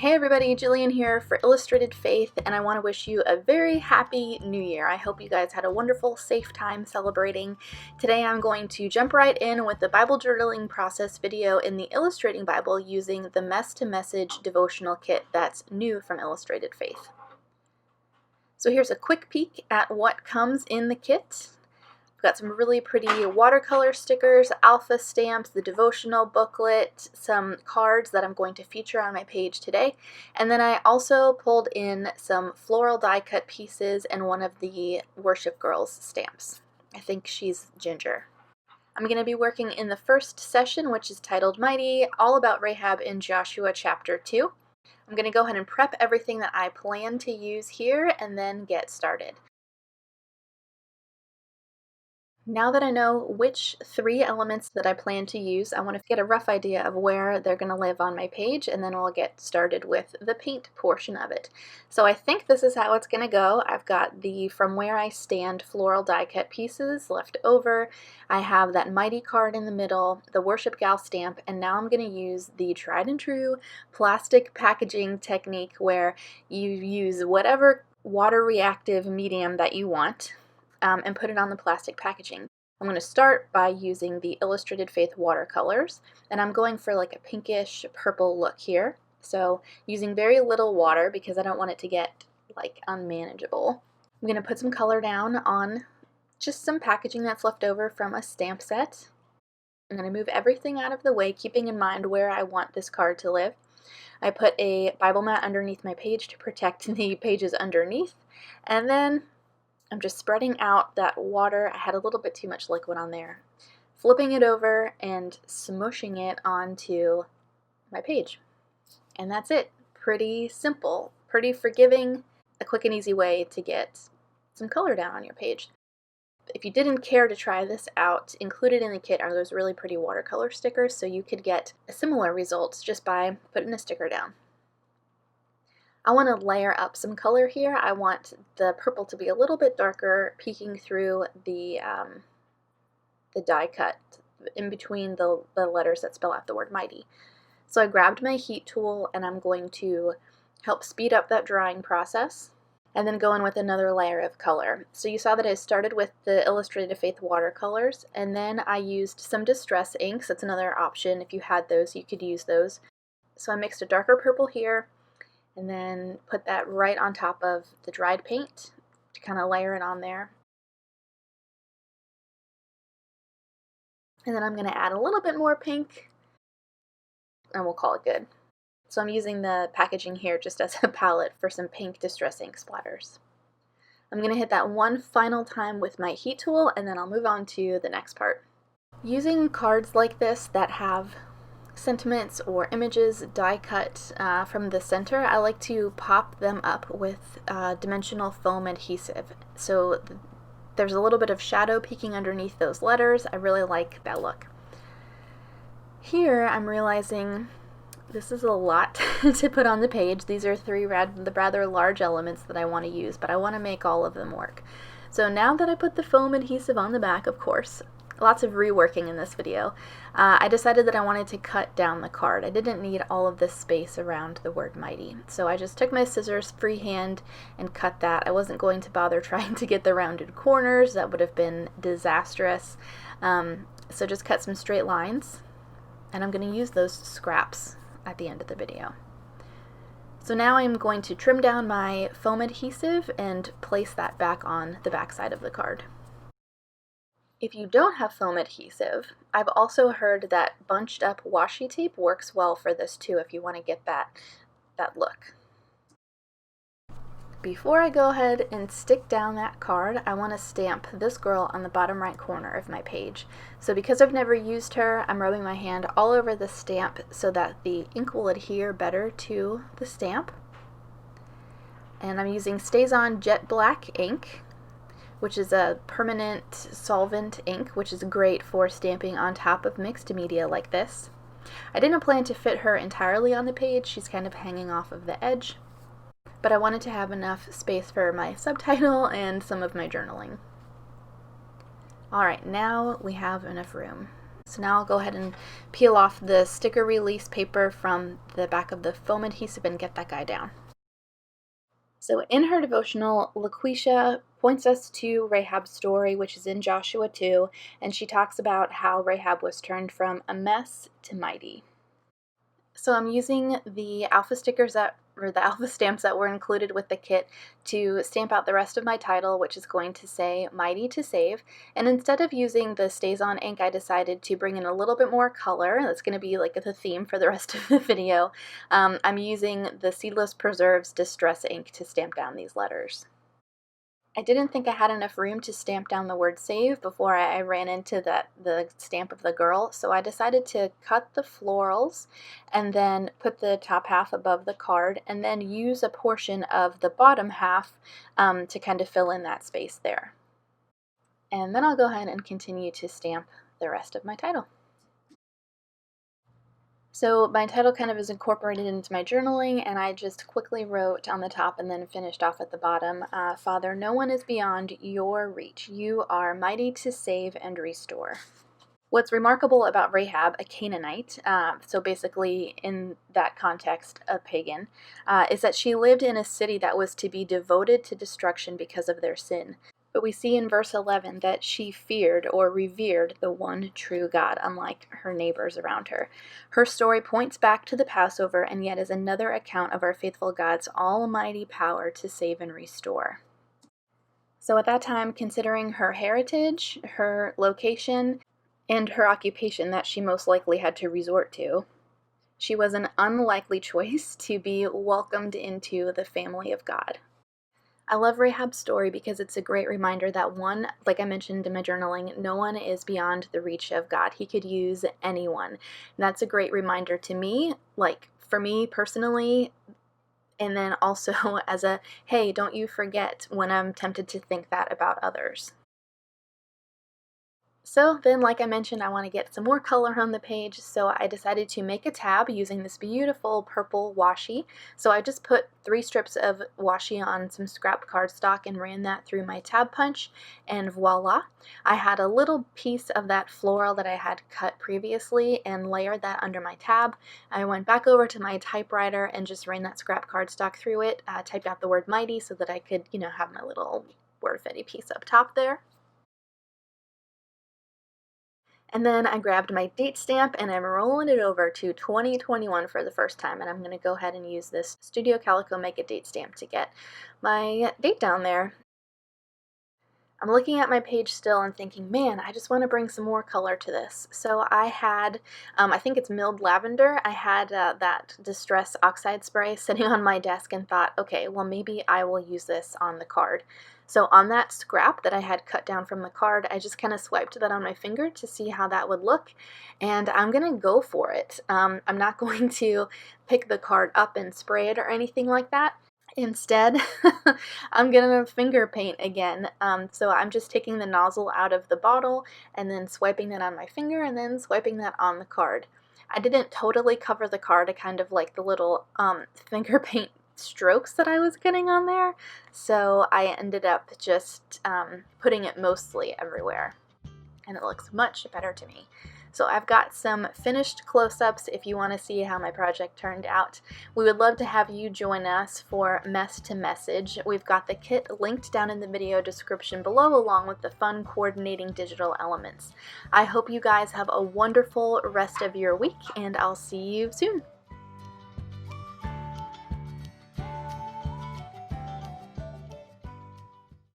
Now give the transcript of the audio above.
Hey everybody, Jillian here for Illustrated Faith, and I want to wish you a very happy new year. I hope you guys had a wonderful, safe time celebrating. Today I'm going to jump right in with the Bible journaling process video in the Illustrating Bible using the Mess to Message devotional kit that's new from Illustrated Faith. So here's a quick peek at what comes in the kit. Got some really pretty watercolor stickers, alpha stamps, the devotional booklet, some cards that I'm going to feature on my page today, and then I also pulled in some floral die cut pieces and one of the Worship Girls stamps. I think she's Ginger. I'm going to be working in the first session, which is titled Mighty, all about Rahab in Joshua chapter 2. I'm going to go ahead and prep everything that I plan to use here and then get started. Now that I know which 3 elements that I plan to use, I want to get a rough idea of where they're going to live on my page, and then we'll get started with the paint portion of it. So I think this is how it's going to go. I've got the From Where I Stand floral die cut pieces left over. I have that Mighty card in the middle, the Worship Gal stamp, and now I'm going to use the tried and true plastic packaging technique where you use whatever water reactive medium that you want. And put it on the plastic packaging. I'm going to start by using the Illustrated Faith watercolors, and I'm going for like a pinkish purple look here. So using very little water because I don't want it to get like unmanageable. I'm going to put some color down on just some packaging that's left over from a stamp set. I'm going to move everything out of the way, keeping in mind where I want this card to live. I put a Bible mat underneath my page to protect the pages underneath, and then I'm just spreading out that water. I had a little bit too much liquid on there. Flipping it over and smushing it onto my page. And that's it. Pretty simple, pretty forgiving, a quick and easy way to get some color down on your page. If you didn't care to try this out, included in the kit are those really pretty watercolor stickers, so you could get similar results just by putting a sticker down. I want to layer up some color here. I want the purple to be a little bit darker, peeking through the die cut in between the letters that spell out the word mighty. So I grabbed my heat tool and I'm going to help speed up that drying process and then go in with another layer of color. So you saw that I started with the Illustrated Faith watercolors, and then I used some distress inks. That's another option. If you had those, you could use those. So I mixed a darker purple here, and then put that right on top of the dried paint to kind of layer it on there. And then I'm going to add a little bit more pink, and we'll call it good. So I'm using the packaging here just as a palette for some pink distress ink splatters. I'm going to hit that one final time with my heat tool, and then I'll move on to the next part. Using cards like this that have sentiments or images die cut from the center, I like to pop them up with dimensional foam adhesive. So there's a little bit of shadow peeking underneath those letters. I really like that look. Here I'm realizing this is a lot to put on the page. These are 3 rather large elements that I want to use, but I want to make all of them work. So now that I put the foam adhesive on the back, of course, lots of reworking in this video, I decided that I wanted to cut down the card. I didn't need all of this space around the word mighty. So I just took my scissors freehand and cut that. I wasn't going to bother trying to get the rounded corners. That would have been disastrous. So just cut some straight lines, and I'm going to use those scraps at the end of the video. So now I'm going to trim down my foam adhesive and place that back on the back side of the card. If you don't have foam adhesive, I've also heard that bunched up washi tape works well for this too if you want to get that look. Before I go ahead and stick down that card, I want to stamp this girl on the bottom right corner of my page. So because I've never used her, I'm rubbing my hand all over the stamp so that the ink will adhere better to the stamp. And I'm using StazOn Jet Black ink, which is a permanent solvent ink, which is great for stamping on top of mixed media like this. I didn't plan to fit her entirely on the page. She's kind of hanging off of the edge, but I wanted to have enough space for my subtitle and some of my journaling. Alright, now we have enough room. So now I'll go ahead and peel off the sticker release paper from the back of the foam adhesive and get that guy down. So in her devotional, LaQuisha points us to Rahab's story, which is in Joshua 2, and she talks about how Rahab was turned from a mess to mighty. So I'm using the alpha stickers or the alpha stamps that were included with the kit to stamp out the rest of my title, which is going to say Mighty to Save. And instead of using the StazOn ink, I decided to bring in a little bit more color. That's going to be like the theme for the rest of the video. I'm using the Seedless Preserves Distress ink to stamp down these letters. I didn't think I had enough room to stamp down the word save before I ran into the stamp of the girl, so I decided to cut the florals and then put the top half above the card and then use a portion of the bottom half to kind of fill in that space there. And then I'll go ahead and continue to stamp the rest of my title. So my title kind of is incorporated into my journaling, and I just quickly wrote on the top and then finished off at the bottom, Father, no one is beyond your reach. You are mighty to save and restore. What's remarkable about Rahab, a Canaanite, so basically in that context a pagan, is that she lived in a city that was to be devoted to destruction because of their sin. But we see in verse 11 that she feared or revered the one true God, unlike her neighbors around her. Her story points back to the Passover and yet is another account of our faithful God's almighty power to save and restore. So at that time, considering her heritage, her location, and her occupation that she most likely had to resort to, she was an unlikely choice to be welcomed into the family of God. I love Rahab's story because it's a great reminder that one, like I mentioned in my journaling, no one is beyond the reach of God. He could use anyone. And that's a great reminder to me, like for me personally, and then also as a, hey, don't you forget when I'm tempted to think that about others. So then, like I mentioned, I want to get some more color on the page, so I decided to make a tab using this beautiful purple washi. So I just put 3 strips of washi on some scrap cardstock and ran that through my tab punch, and voila! I had a little piece of that floral that I had cut previously and layered that under my tab. I went back over to my typewriter and just ran that scrap cardstock through it, typed out the word mighty so that I could, have my little word fetty piece up top there. And then I grabbed my date stamp and I'm rolling it over to 2021 for the first time. And I'm going to go ahead and use this Studio Calico Mega Date Stamp to get my date down there. I'm looking at my page still and thinking, man, I just want to bring some more color to this. So I had, I think it's milled lavender. I had that Distress Oxide spray sitting on my desk and thought, okay, well maybe I will use this on the card. So on that scrap that I had cut down from the card, I just kind of swiped that on my finger to see how that would look, and I'm going to go for it. I'm not going to pick the card up and spray it or anything like that. Instead, I'm going to finger paint again. So I'm just taking the nozzle out of the bottle and then swiping that on my finger and then swiping that on the card. I didn't totally cover the card. I kind of like the little finger paint strokes that I was getting on there, so I ended up just putting it mostly everywhere, and it looks much better to me. So I've got some finished close-ups if you want to see how my project turned out. We would love to have you join us for Mess to Message. We've got the kit linked down in the video description below, along with the fun coordinating digital elements. I hope you guys have a wonderful rest of your week, and I'll see you soon.